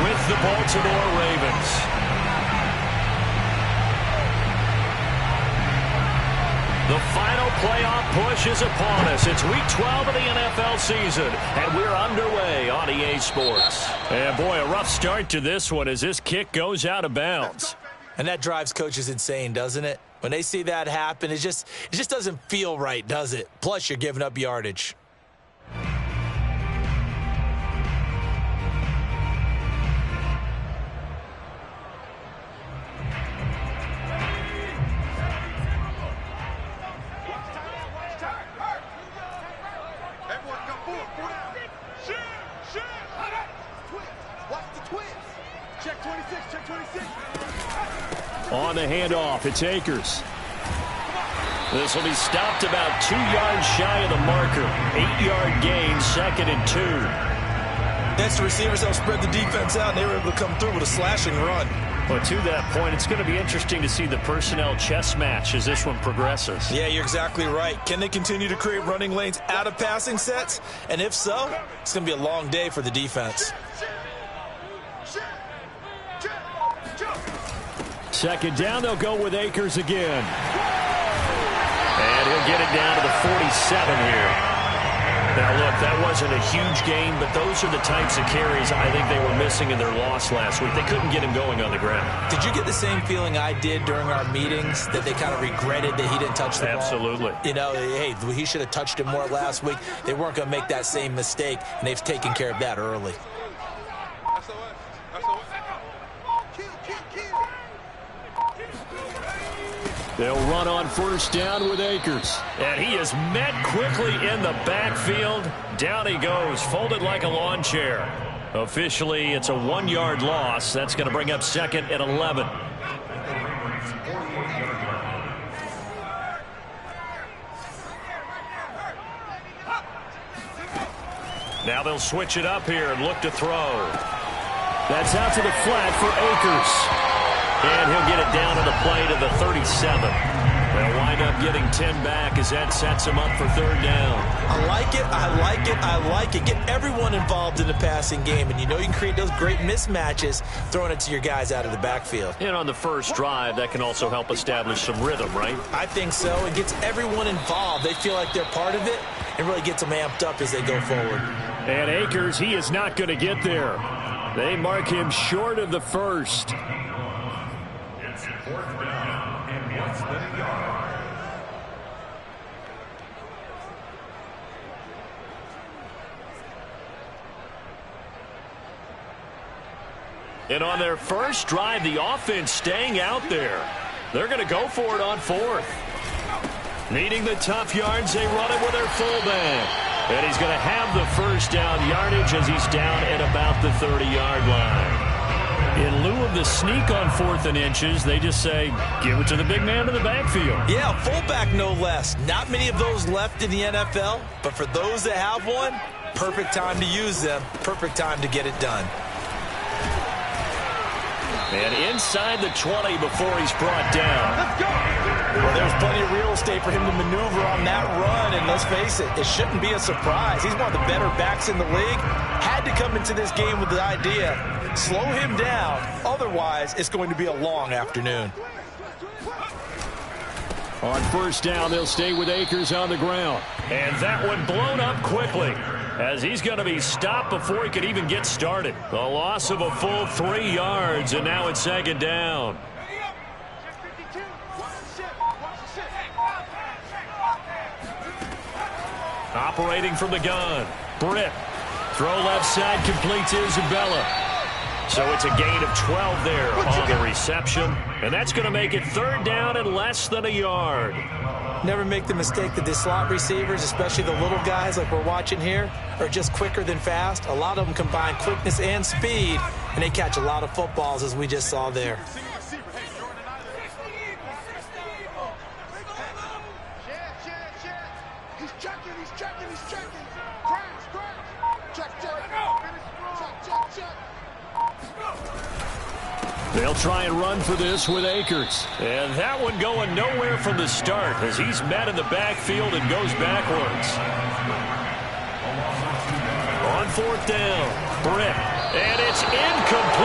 with the Baltimore Ravens. The final playoff push is upon us. It's Week 12 of the NFL season, and we're underway on EA Sports. And boy, a rough start to this one as this kick goes out of bounds. And that drives coaches insane, doesn't it? When they see that happen, it just doesn't feel right, does it? Plus, you're giving up yardage. On the handoff, it's Akers. This will be stopped about 2 yards shy of the marker. 8-yard gain, 2nd and 2. Next, the receivers helped spread the defense out, and they were able to come through with a slashing run. Well, to that point, it's going to be interesting to see the personnel chess match as this one progresses. Yeah, you're exactly right. Can they continue to create running lanes out of passing sets? And if so, it's going to be a long day for the defense. Second down, they'll go with Akers again. And he'll get it down to the 47 here. Now, look, that wasn't a huge gain, but those are the types of carries I think they were missing in their loss last week. They couldn't get him going on the ground. Did you get the same feeling I did during our meetings, that they kind of regretted that he didn't touch the ball? Absolutely. You know, hey, he should have touched it more last week. They weren't going to make that same mistake, and they've taken care of that early. They'll run on first down with Akers. And he is met quickly in the backfield. Down he goes, folded like a lawn chair. Officially, it's a 1-yard loss. That's going to bring up 2nd and 11. Now they'll switch it up here and look to throw. That's out to the flat for Akers. And he'll get it down to the play to the 37. They'll wind up getting 10 back as that sets him up for 3rd down. I like it, I like it, I like it. Get everyone involved in the passing game, and you know you can create those great mismatches throwing it to your guys out of the backfield. And on the first drive, that can also help establish some rhythm, right? I think so. It gets everyone involved. They feel like they're part of it. It really gets them amped up as they go forward. And Akers, he is not going to get there. They mark him short of the first. And on their first drive, the offense staying out there. They're going to go for it on 4th. Needing the tough yards, they run it with their fullback. And he's going to have the first down yardage as he's down at about the 30-yard line. In lieu of the sneak on 4th and inches, they just say, give it to the big man in the backfield. Yeah, fullback no less. Not many of those left in the NFL, but for those that have one, perfect time to use them, perfect time to get it done. And inside the 20 before he's brought down. Let's go. Well, there's plenty of real estate for him to maneuver on that run, and let's face it, it shouldn't be a surprise. He's one of the better backs in the league. Had to come into this game with the idea, slow him down, otherwise it's going to be a long afternoon. On first down, they'll stay with Akers on the ground. And that one blown up quickly, as he's going to be stopped before he could even get started. The loss of a full 3 yards, and now it's 2nd down. Operating from the gun, Britt. Throw left side, completes Isabella. So it's a gain of 12 there on the reception. And that's going to make it 3rd down and less than a yard. Never make the mistake that the slot receivers, especially the little guys like we're watching here, are just quicker than fast. A lot of them combine quickness and speed, and they catch a lot of footballs, as we just saw there. They'll try and run for this with Akers. And that one going nowhere from the start as he's met in the backfield and goes backwards. On 4th down, Britt. And it's incomplete.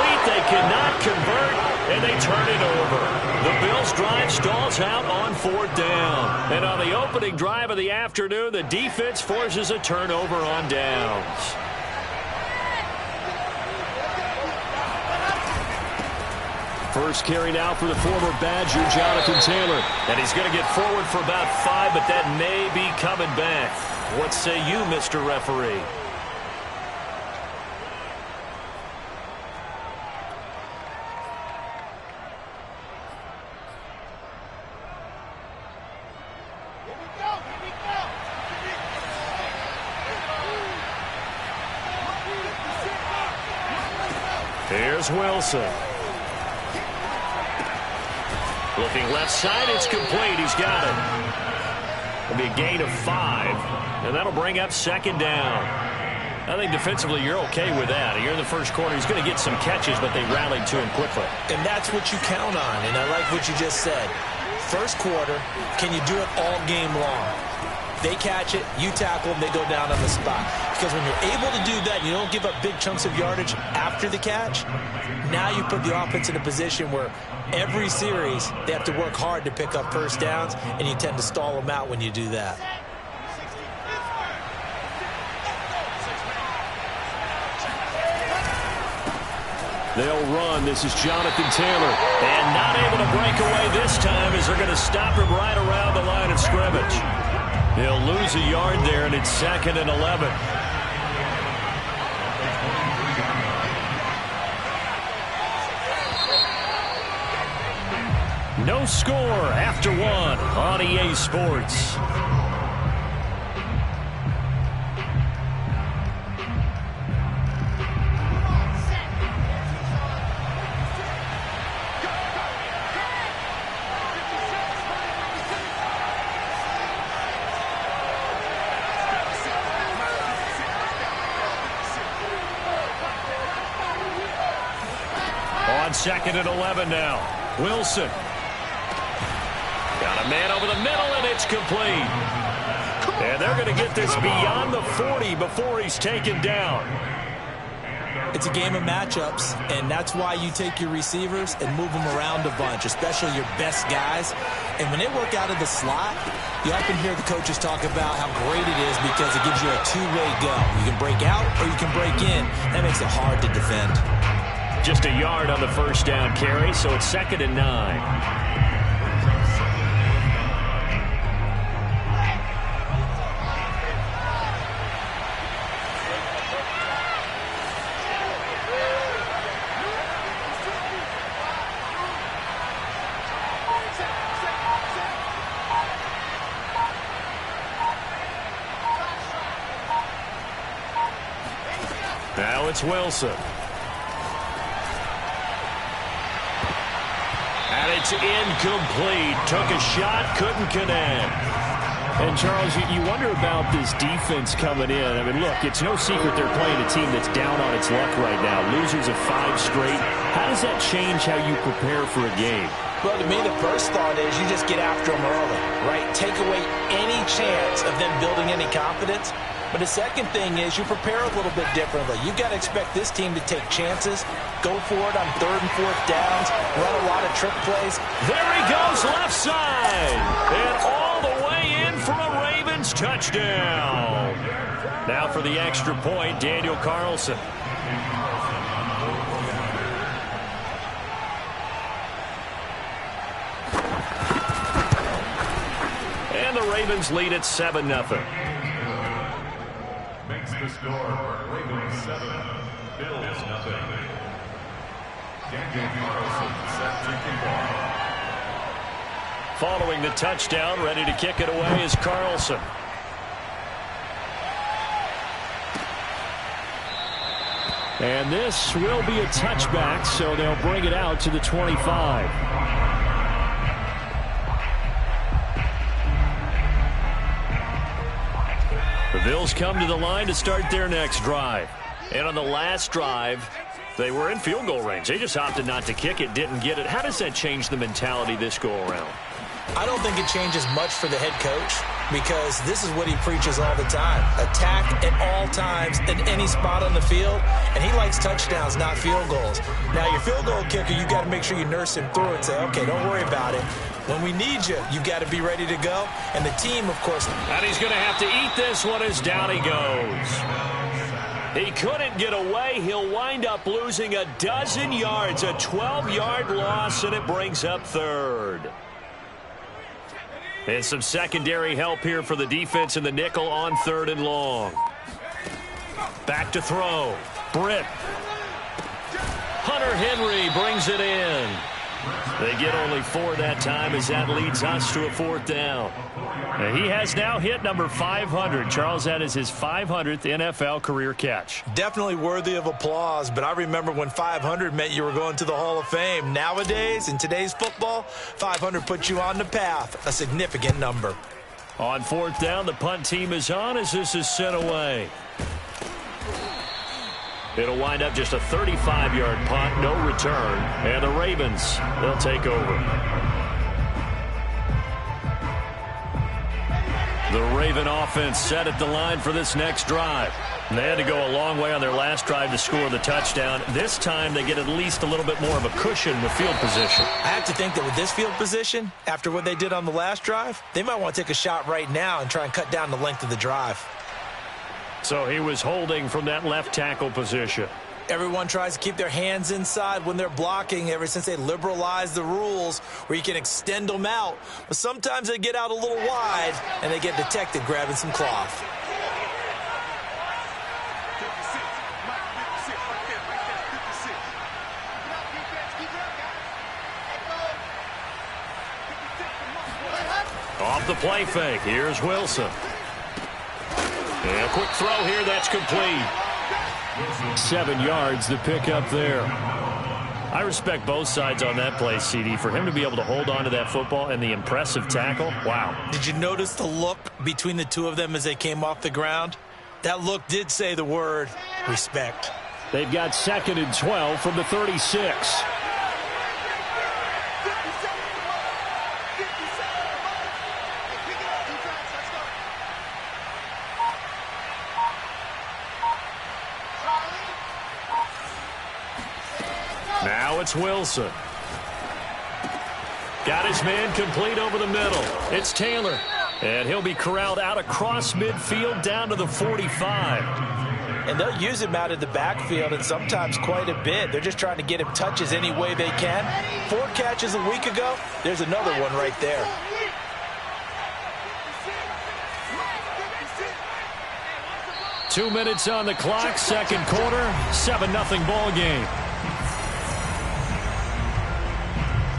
and they turn it over. The Bills' drive stalls out on 4th down. And on the opening drive of the afternoon, the defense forces a turnover on downs. First carry now for the former Badger, Jonathan Taylor. And he's going to get forward for about 5, but that may be coming back. What say you, Mr. Referee? Here's Wilson. Looking left side, it's complete. He's got it. It'll be a gain of 5, and that'll bring up 2nd down. I think defensively you're okay with that. You're in the first quarter. He's going to get some catches, but they rallied to him quickly. And that's what you count on, and I like what you just said. First quarter, can you do it all game long? They catch it, you tackle them, they go down on the spot. Because when you're able to do that, you don't give up big chunks of yardage after the catch. Now you put the offense in a position where every series they have to work hard to pick up first downs, and you tend to stall them out when you do that. They'll run. This is Jonathan Taylor. And not able to break away this time as they're going to stop him right around the line of scrimmage. He'll lose a yard there, and it's 2nd and 11. No score after 1 on EA Sports. On 2nd and 11 now. Wilson. Got a man over the middle, and it's complete. And they're going to get this beyond the 40 before he's taken down. It's a game of matchups, and that's why you take your receivers and move them around a bunch, especially your best guys. And when they work out of the slot, you often hear the coaches talk about how great it is because it gives you a two-way go. You can break out or you can break in. That makes it hard to defend. Just a yard on the first down carry, so it's 2nd and 9. Now it's Wilson. And it's incomplete. Took a shot, couldn't connect. And, Charles, you wonder about this defense coming in. I mean, look, it's no secret they're playing a team that's down on its luck right now. Losers of 5 straight. How does that change how you prepare for a game? Well, to me, the first thought is you just get after them early, right? Take away any chance of them building any confidence. But the second thing is you prepare a little bit differently. You've got to expect this team to take chances, go for it on 3rd and 4th downs, run a lot of trick plays. There he goes, left side. And all the way in for a Ravens touchdown. Now for the extra point, Daniel Carlson. And the Ravens lead at 7-0. Makes the score Ravens 7, Bills 0. Daniel Carlson set to kick off. Following the touchdown, ready to kick it away is Carlson. And this will be a touchback, so they'll bring it out to the 25. The Bills come to the line to start their next drive. And on the last drive, they were in field goal range. They just opted not to kick it, didn't get it. How does that change the mentality this go around? I don't think it changes much for the head coach because this is what he preaches all the time. Attack at all times in any spot on the field, and he likes touchdowns, not field goals. Now, your field goal kicker, you got to make sure you nurse him through and say, okay, don't worry about it. When we need you, you got to be ready to go. And the team, of course. And he's going to have to eat this one as down he goes. He couldn't get away. He'll wind up losing a dozen yards, a 12-yard loss, and it brings up third. And some secondary help here for the defense in the nickel on 3rd and long. Back to throw. Britt. Hunter Henry brings it in. They get only 4 that time as that leads us to a 4th down. And he has now hit number 500. Charles, that is his 500th NFL career catch. Definitely worthy of applause, but I remember when 500 meant you were going to the Hall of Fame. Nowadays, in today's football, 500 puts you on the path, a significant number. On 4th down, the punt team is on as this is sent away. It'll wind up just a 35-yard punt, no return, and the Ravens, they'll take over. The Raven offense set at the line for this next drive. And they had to go a long way on their last drive to score the touchdown. This time they get at least a little bit more of a cushion with field position. I have to think that with this field position, after what they did on the last drive, they might want to take a shot right now and try and cut down the length of the drive. So he was holding from that left tackle position. Everyone tries to keep their hands inside when they're blocking ever since they liberalized the rules where you can extend them out. But sometimes they get out a little wide and they get detected grabbing some cloth. Off the play fake, here's Wilson. And a quick throw here, that's complete. 7 yards, the pickup there. I respect both sides on that play, CD. For him to be able to hold on to that football and the impressive tackle, wow. Did you notice the look between the two of them as they came off the ground? That look did say the word respect. They've got 2nd and 12 from the 36. Now it's Wilson. Got his man complete over the middle. It's Taylor. And he'll be corralled out across midfield down to the 45. And they'll use him out of the backfield and sometimes quite a bit. They're just trying to get him touches any way they can. 4 catches a week ago. There's another one right there. Two minutes on the clock, second quarter, 7-0 ball game.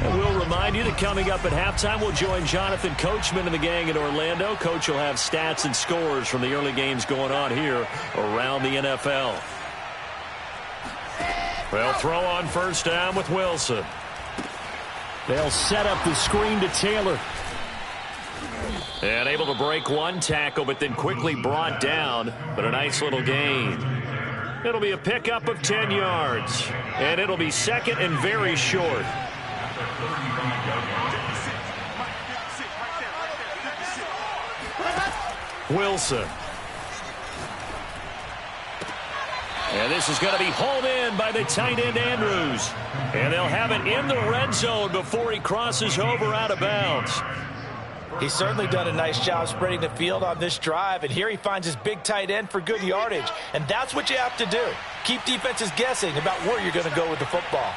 And we'll remind you that coming up at halftime, we'll join Jonathan Coachman and the gang in Orlando. Coach will have stats and scores from the early games going on here around the NFL. They'll throw on first down with Wilson. They'll set up the screen to Taylor. And able to break one tackle, but then quickly brought down. But a nice little gain. It'll be a pickup of 10 yards. And it'll be second and very short. Wilson. And this is going to be hauled in by the tight end Andrews. And they'll have it in the red zone before he crosses over out of bounds. He's certainly done a nice job spreading the field on this drive, and here he finds his big tight end for good yardage. And that's what you have to do. Keep defenses guessing about where you're going to go with the football.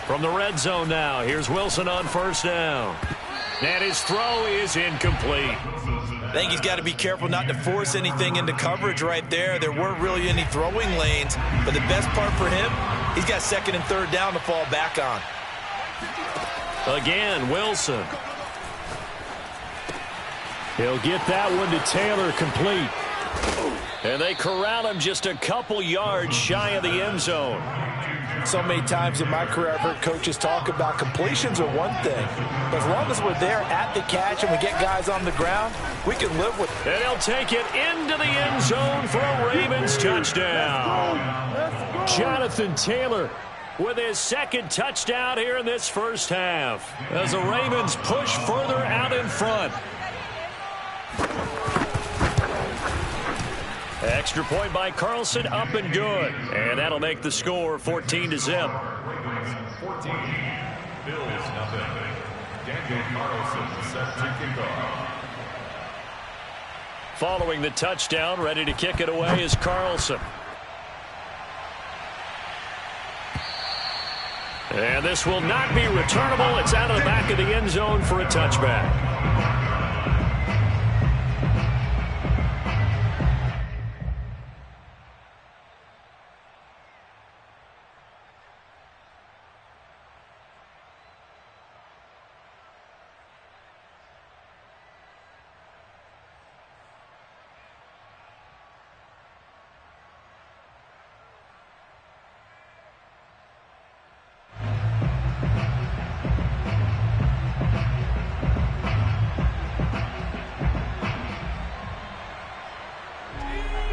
From the red zone now, here's Wilson on first down. And his throw is incomplete. I think he's got to be careful not to force anything into coverage right there. There weren't really any throwing lanes, but the best part for him, he's got second and third down to fall back on. Again, Wilson. He'll get that one to Taylor complete. And they corral him just a couple yards shy of the end zone. So many times in my career I've heard coaches talk about completions are one thing. But as long as we're there at the catch and we get guys on the ground, we can live with it. And they'll take it into the end zone for a Ravens touchdown. Jonathan Taylor with his second touchdown here in this first half, as the Ravens push further out in front. Extra point by Carlson, up and good. And that'll make the score 14-0. Ravens 14, Bills nothing. Daniel Carlson set to kick off. Following the touchdown, ready to kick it away is Carlson. And this will not be returnable. It's out of the back of the end zone for a touchback.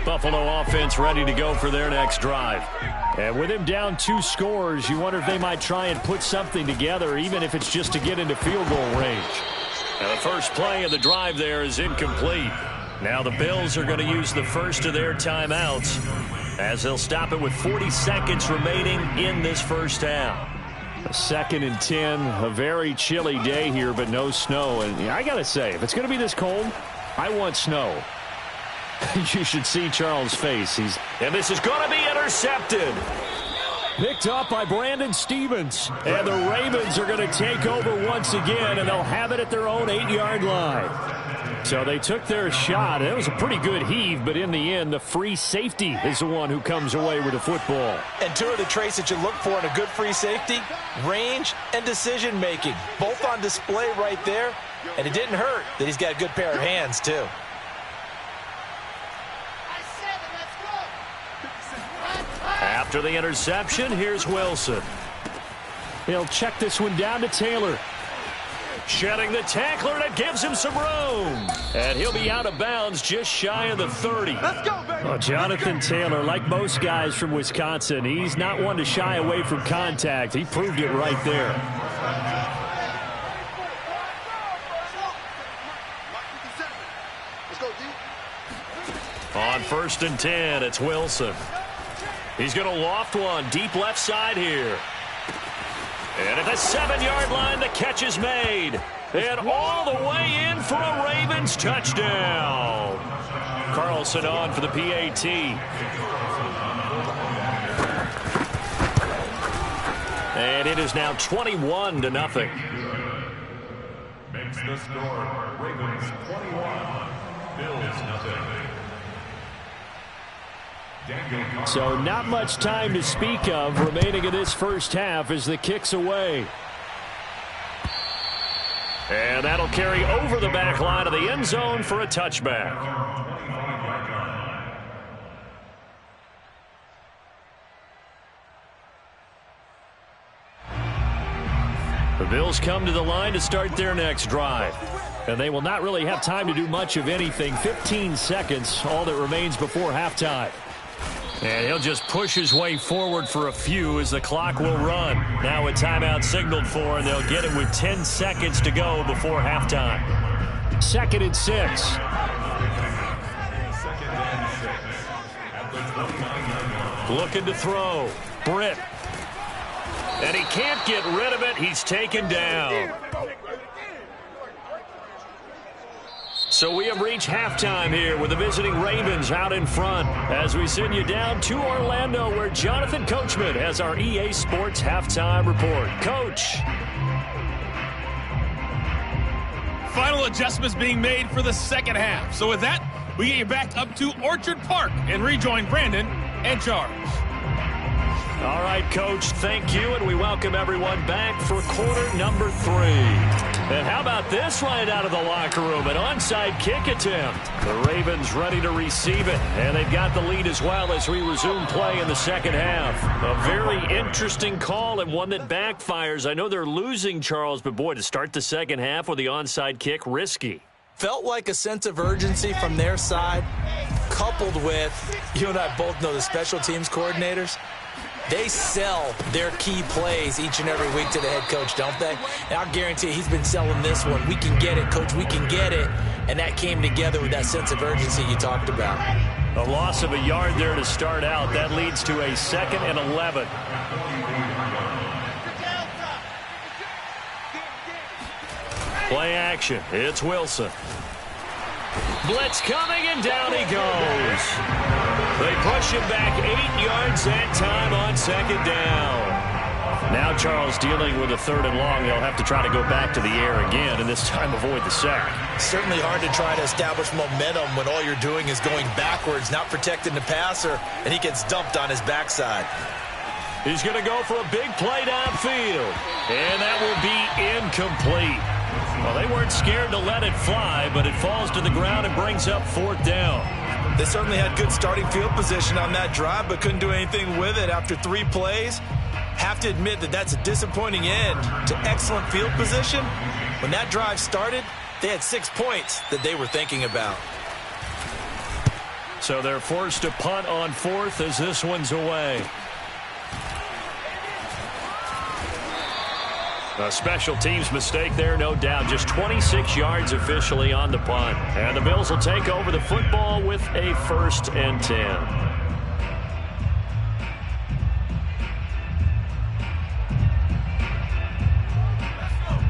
Buffalo offense ready to go for their next drive. And with him down 2 scores, you wonder if they might try and put something together, even if it's just to get into field goal range. Now the first play of the drive there is incomplete. Now the Bills are going to use the first of their timeouts, as they'll stop it with 40 seconds remaining in this first half. A 2nd and 10, a very chilly day here, but no snow. And I got to say, if it's going to be this cold, I want snow. You should see Charles' face. And this is going to be intercepted. Picked up by Brandon Stevens. And the Ravens are going to take over once again, and they'll have it at their own 8-yard line. So they took their shot. It was a pretty good heave, but in the end, the free safety is the one who comes away with the football. And 2 of the traits that you look for in a good free safety, range and decision-making. Both on display right there. And it didn't hurt that he's got a good pair of hands, too. After the interception, here's Wilson. He'll check this one down to Taylor. Shedding the tackler, and it gives him some room. And he'll be out of bounds just shy of the 30. Let's go, baby. Oh, Jonathan Taylor, like most guys from Wisconsin, he's not one to shy away from contact. He proved it right there. On 1st and 10, it's Wilson. He's going to loft one deep left side here. And at the 7-yard line, the catch is made. And all the way in for a Ravens touchdown. Carlson on for the PAT. And it is now 21-0. Makes the score Ravens 21, Bills nothing. So not much time to speak of remaining in this first half as the kick's away. And that'll carry over the back line of the end zone for a touchback. The Bills come to the line to start their next drive. And they will not really have time to do much of anything. 15 seconds, all that remains before halftime. And he'll just push his way forward for a few as the clock will run. Now a timeout signaled for, and they'll get it with 10 seconds to go before halftime. 2nd and 6. Looking to throw. Britt. And he can't get rid of it. He's taken down. So we have reached halftime here with the visiting Ravens out in front as we send you down to Orlando where Jonathan Coachman has our EA Sports halftime report. Coach. Final adjustments being made for the second half. So with that, we get you back up to Orchard Park and rejoin Brandon and Charles. All right, Coach, thank you, and we welcome everyone back for quarter number 3. And how about this right out of the locker room, an onside kick attempt. The Ravens ready to receive it, and they've got the lead as well as we resume play in the second half. A very interesting call and one that backfires. I know they're losing, Charles, but boy, to start the second half with the onside kick, risky. Felt like a sense of urgency from their side, coupled with, you and I both know the special teams coordinators, They sell their key plays each and every week to the head coach, don't they? And I'll guarantee he's been selling this one. We can get it, coach, we can get it. And that came together with that sense of urgency you talked about. A loss of a yard there to start out. That leads to a 2nd and 11. Play action. It's Wilson. Blitz coming, and down he goes. They push him back 8 yards that time on 2nd down. Now Charles dealing with a 3rd and long. They'll have to try to go back to the air again, and this time avoid the sack. Certainly hard to try to establish momentum when all you're doing is going backwards, not protecting the passer, and he gets dumped on his backside. He's going to go for a big play downfield, and that will be incomplete. Well, they weren't scared to let it fly, but it falls to the ground and brings up 4th down. They certainly had good starting field position on that drive, but couldn't do anything with it after 3 plays. Have to admit that that's a disappointing end to excellent field position. When that drive started, they had 6 points that they were thinking about. So they're forced to punt on 4th as this one's away. A special teams mistake there, no doubt. Just 26 yards officially on the punt. And the Bills will take over the football with a 1st and 10.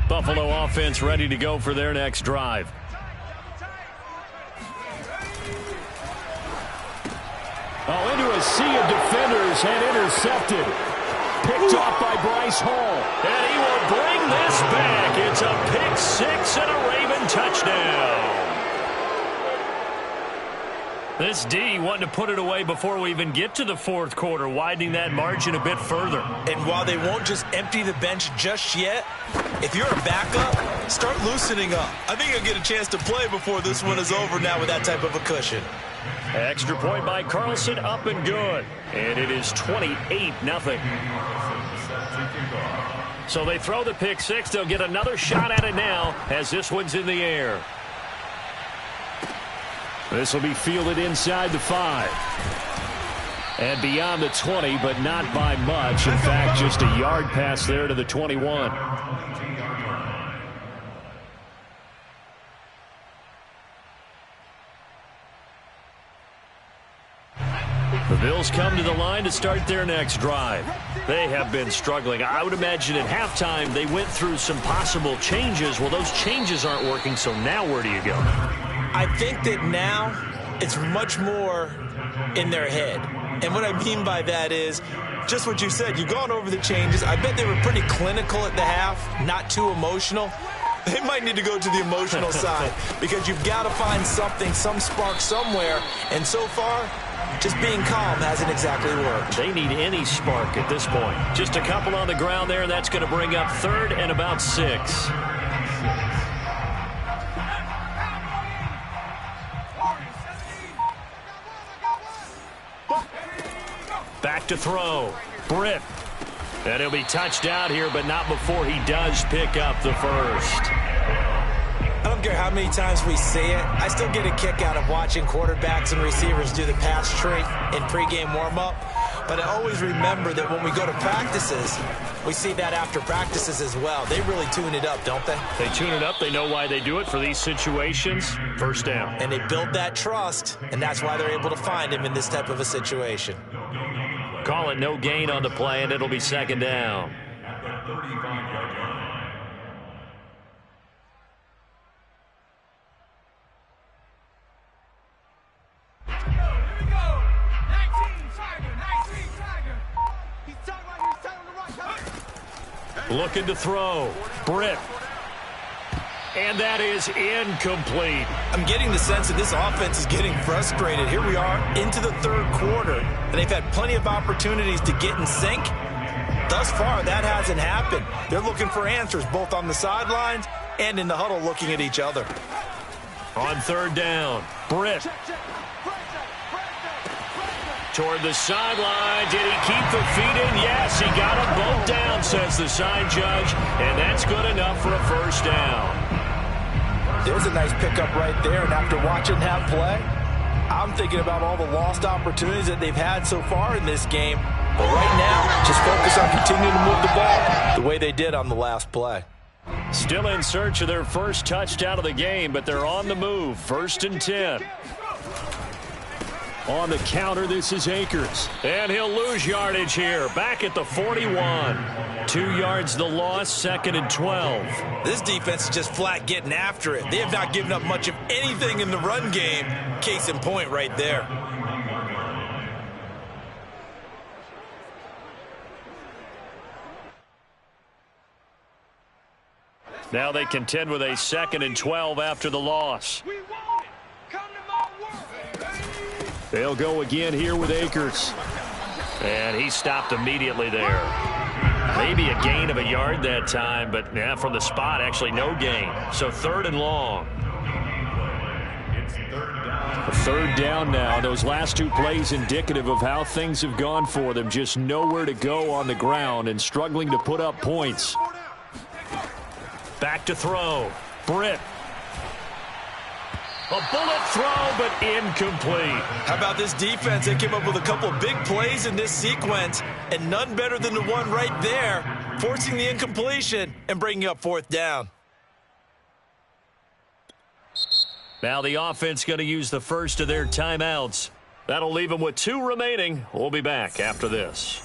Buffalo offense ready to go for their next drive. Oh, into a sea of defenders and intercepted. Picked off by Bryce Hall. And he will bring this back. It's a pick 6 and a Raven touchdown. This D wanting to put it away before we even get to the 4th quarter, widening that margin a bit further. And while they won't just empty the bench just yet, if you're a backup, start loosening up. I think you'll get a chance to play before this one is over now with that type of a cushion. Extra point by Carlson, up and good. And it is 28-0. So they throw the pick 6. They'll get another shot at it now as this one's in the air. This will be fielded inside the 5. And beyond the 20, but not by much. In fact, just a yard pass there to the 21. The Bills come to the line to start their next drive. They have been struggling. I would imagine at halftime they went through some possible changes. Well, those changes aren't working, so now where do you go? I think that now it's much more in their head. And what I mean by that is just what you said. You've gone over the changes. I bet they were pretty clinical at the half, not too emotional. They might need to go to the emotional side because you've got to find something, some spark somewhere. And so far, just being calm hasn't exactly worked. They need any spark at this point. Just a couple on the ground there, and that's going to bring up 3rd and about 6. Back to throw. Britt. And he'll be touched out here, but not before he does pick up the 1st. I don't care how many times we see it. I still get a kick out of watching quarterbacks and receivers do the pass tree in pregame warm-up. But I always remember that when we go to practices, we see that after practices as well. They really tune it up, don't they? They tune it up. They know why they do it for these situations. 1st down. And they build that trust, and that's why they're able to find him in this type of a situation. Call it no gain on the play, and it'll be 2nd down. Looking to throw. Britt. And that is incomplete. I'm getting the sense that this offense is getting frustrated. Here we are into the 3rd quarter, and they've had plenty of opportunities to get in sync. Thus far, that hasn't happened. They're looking for answers both on the sidelines and in the huddle looking at each other. On 3rd down, Britt. Toward the sideline. Did he keep the feet in? Yes, he got them both down, says the side judge, and that's good enough for a 1st down. There's a nice pickup right there, and after watching that play, I'm thinking about all the lost opportunities that they've had so far in this game. But right now, just focus on continuing to move the ball the way they did on the last play. Still in search of their first touchdown of the game, but they're on the move. 1st and 10. On the counter, this is Akers. And he'll lose yardage here. Back at the 41. 2 yards the loss, 2nd and 12. This defense is just flat getting after it. They have not given up much of anything in the run game. Case in point right there. Now they contend with a 2nd and 12 after the loss. They'll go again here with Akers. And he stopped immediately there. Maybe a gain of a yard that time, but yeah, from the spot, actually no gain. So 3rd and long. It's 3rd down. A 3rd down now. Those last 2 plays indicative of how things have gone for them. Just nowhere to go on the ground and struggling to put up points. Back to throw. Britt. A bullet throw, but incomplete. How about this defense? They came up with a couple of big plays in this sequence, and none better than the one right there, forcing the incompletion and bringing up 4th down. Now the offense going to use the first of their timeouts. That'll leave them with 2 remaining. We'll be back after this.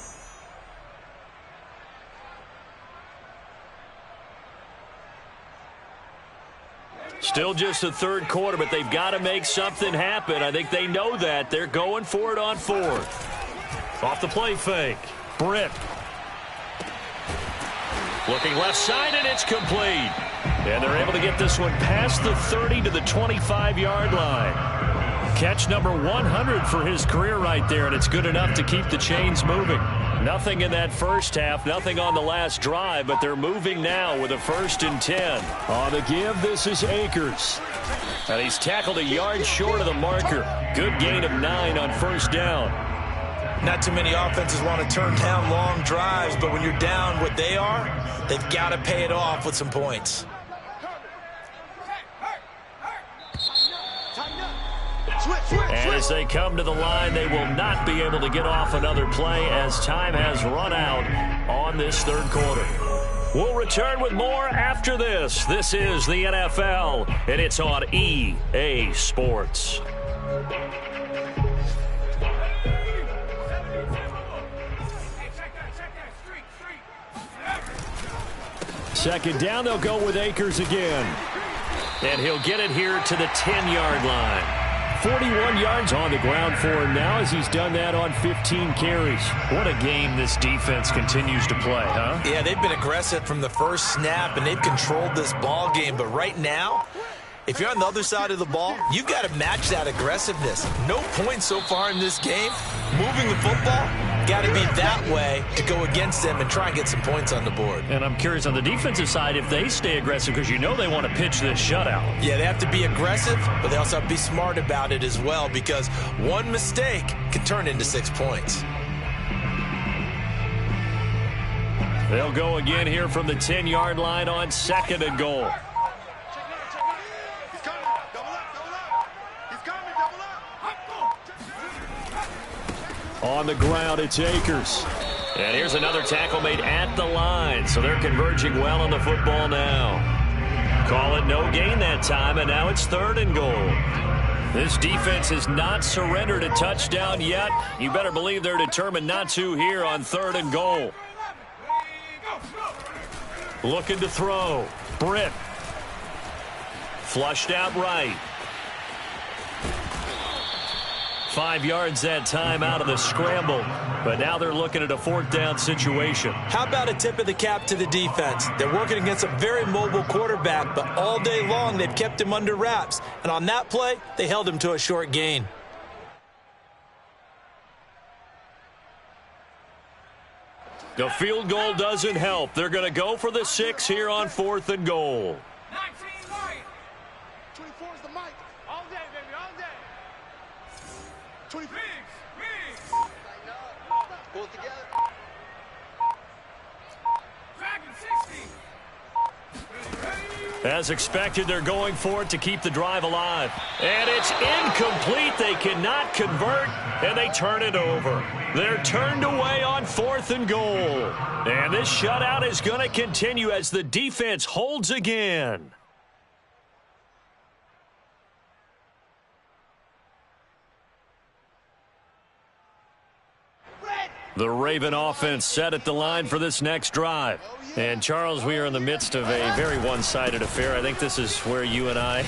Still just the 3rd quarter, but they've got to make something happen. I think they know that. They're going for it on 4th. Off the play fake. Britt. Looking left side, and it's complete. And they're able to get this one past the 30 to the 25-yard line. Catch number 100 for his career right there, and it's good enough to keep the chains moving. Nothing in that first half, nothing on the last drive, but they're moving now with a 1st and 10. On the give, this is Akers. And he's tackled a yard short of the marker. Good gain of 9 on 1st down. Not too many offenses want to turn down long drives, but when you're down what they are, they've got to pay it off with some points. And as they come to the line, they will not be able to get off another play as time has run out on this 3rd quarter. We'll return with more after this. This is the NFL, and it's on EA Sports. Second down, they'll go with Akers again. And he'll get it here to the 10-yard line. 41 yards on the ground for him now as he's done that on 15 carries. What a game this defense continues to play, huh? Yeah, they've been aggressive from the first snap, and they've controlled this ball game. But right now, if you're on the other side of the ball, you've got to match that aggressiveness. No points so far in this game. Moving the football, got to be that way to go against them and try and get some points on the board. And I'm curious on the defensive side if they stay aggressive, because you know they want to pitch this shutout. Yeah, they have to be aggressive, but they also have to be smart about it as well, because one mistake can turn into 6 points. They'll go again here from the 10-yard line on 2nd and goal. On the ground, it's Akers. And here's another tackle made at the line, so they're converging well on the football now. Call it no gain that time, and now it's 3rd and goal. This defense has not surrendered a touchdown yet. You better believe they're determined not to here on 3rd and goal. Looking to throw. Britt. Flushed out right. 5 yards that time out of the scramble, but now they're looking at a 4th down situation. How about a tip of the cap to the defense? They're working against a very mobile quarterback, but all day long they've kept him under wraps, and on that play, they held him to a short gain. The field goal doesn't help. They're going to go for the 6 here on 4th and goal. 24 is the mic. All day, baby, all day. 24. Pull it together. Dragon 60. As expected, they're going for it to keep the drive alive. And it's incomplete. They cannot convert, and they turn it over. They're turned away on 4th and goal. And this shutout is going to continue as the defense holds again. The Raven offense set at the line for this next drive. And, Charles, we are in the midst of a very one-sided affair. I think this is where you and I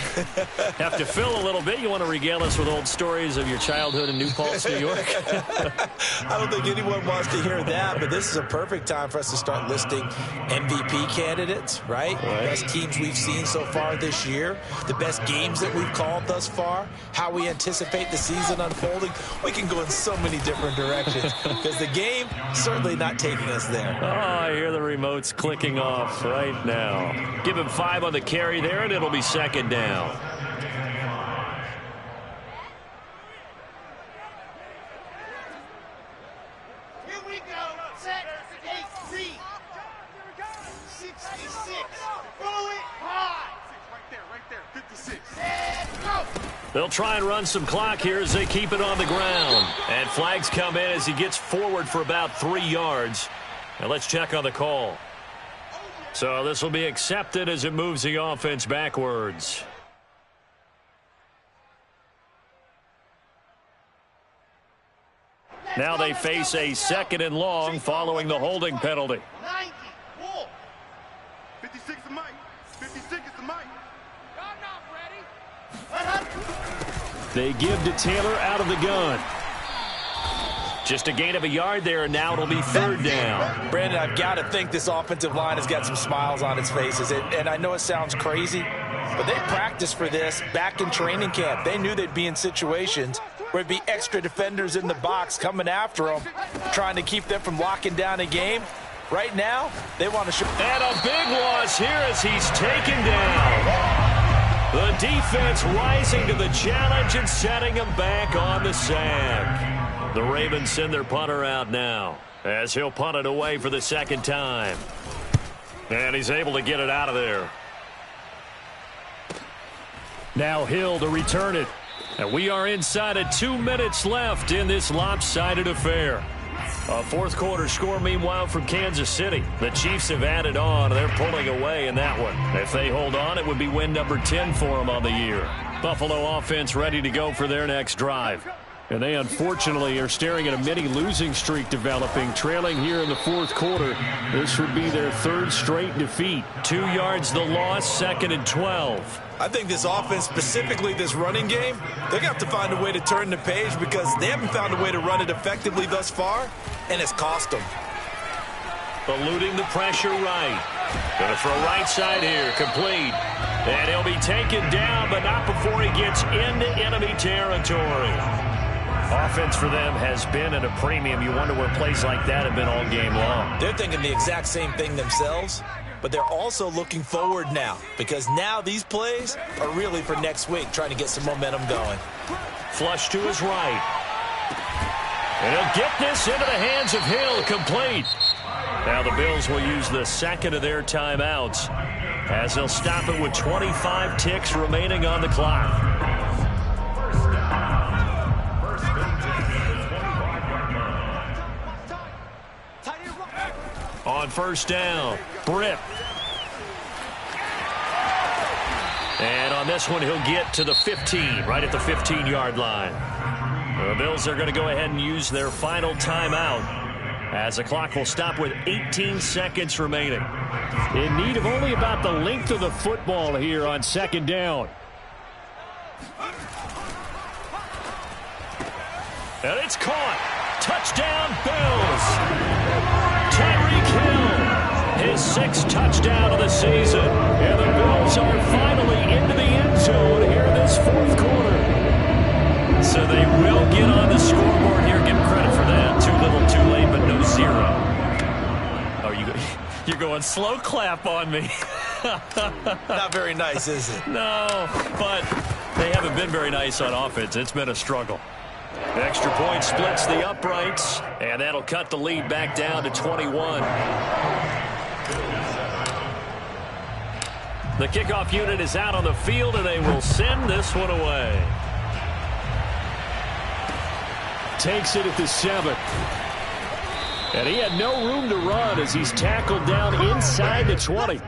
have to fill a little bit. You want to regale us with old stories of your childhood in New Paltz, New York? I don't think anyone wants to hear that, but this is a perfect time for us to start listing MVP candidates, right? The best teams we've seen so far this year, the best games that we've called thus far, how we anticipate the season unfolding. We can go in so many different directions because the game certainly not taking us there. Oh, I hear the remotes clicking off right now. Give him 5 on the carry there, and it'll be 2nd down. Here we go. Set, 8-3. 66. Throw it high. Right there. 56. And go. They'll try and run some clock here as they keep it on the ground. And flags come in as he gets forward for about 3 yards. Now let's check on the call. So this will be accepted as it moves the offense backwards. Now they face a 2nd and long following the holding penalty. 90. Wall. 56 is Mike. 56 is the Mike. I'm not ready. They give to Taylor out of the gun. Just a gain of a yard there, and now it'll be 3rd down. Brandon, I've got to think this offensive line has got some smiles on its faces. And I know it sounds crazy, but they practiced for this back in training camp. They knew they'd be in situations where it'd be extra defenders in the box coming after them, trying to keep them from locking down a game. Right now, they want to show. And a big loss here as he's taken down. The defense rising to the challenge and setting him back on the sack. The Ravens send their punter out now as he'll punt it away for the 2nd time. And he's able to get it out of there. Now Hill to return it. And we are inside of 2 minutes left in this lopsided affair. A 4th quarter score, meanwhile, from Kansas City. The Chiefs have added on. They're pulling away in that one. If they hold on, it would be win number 10 for them on the year. Buffalo offense ready to go for their next drive. And they, unfortunately, are staring at a mini losing streak developing, trailing here in the 4th quarter. This would be their 3rd straight defeat. 2 yards the loss, 2nd and 12. I think this offense, specifically this running game, they're going to have to find a way to turn the page because they haven't found a way to run it effectively thus far, and it's cost them. Eluding the pressure right. Going to throw right side here, complete. And he'll be taken down, but not before he gets into enemy territory. Offense for them has been at a premium. You wonder where plays like that have been all game long. They're thinking the exact same thing themselves, but they're also looking forward now because now these plays are really for next week, trying to get some momentum going. Flush to his right. And he'll get this into the hands of Hill, complete. Now the Bills will use the 2nd of their timeouts as they'll stop it with 25 ticks remaining on the clock. On 1st down, Britt. And on this one, he'll get to the 15, right at the 15-yard line. The Bills are going to go ahead and use their final timeout as the clock will stop with 18 seconds remaining. In need of only about the length of the football here on 2nd down. And it's caught. Touchdown, Bills. Tyreek Hill, his 6th touchdown of the season. And the Bills are finally into the end zone here in this 4th quarter. So they will get on the scoreboard here. Give credit for that. Too little, too late, but no 0. Oh, you're going slow clap on me. Not very nice, is it? No, but they haven't been very nice on offense. It's been a struggle. Extra point splits the uprights, and that'll cut the lead back down to 21. The kickoff unit is out on the field, and they will send this one away. Takes it at the 7. And he had no room to run as he's tackled down inside the 20.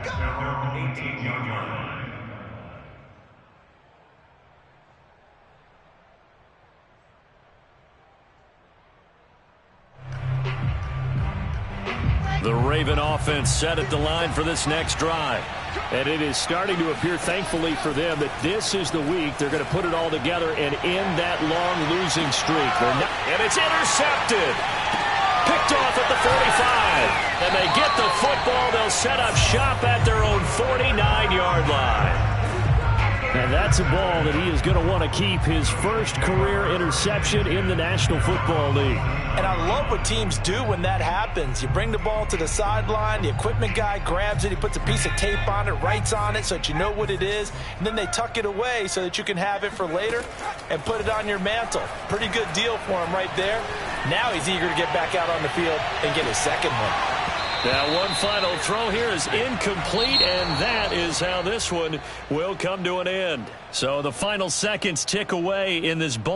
The Raven offense set at the line for this next drive. And it is starting to appear, thankfully for them, that this is the week they're going to put it all together and end that long losing streak. And it's intercepted. Picked off at the 45. And they get the football. They'll set up shop at their own 49-yard line. And that's a ball that he is going to want to keep, his first career interception in the National Football League. And I love what teams do when that happens. You bring the ball to the sideline, the equipment guy grabs it, he puts a piece of tape on it, writes on it so that you know what it is, and then they tuck it away so that you can have it for later and put it on your mantle. Pretty good deal for him right there. Now he's eager to get back out on the field and get his second one. Now one final throw here is incomplete, and that is how this one will come to an end. So the final seconds tick away in this ball.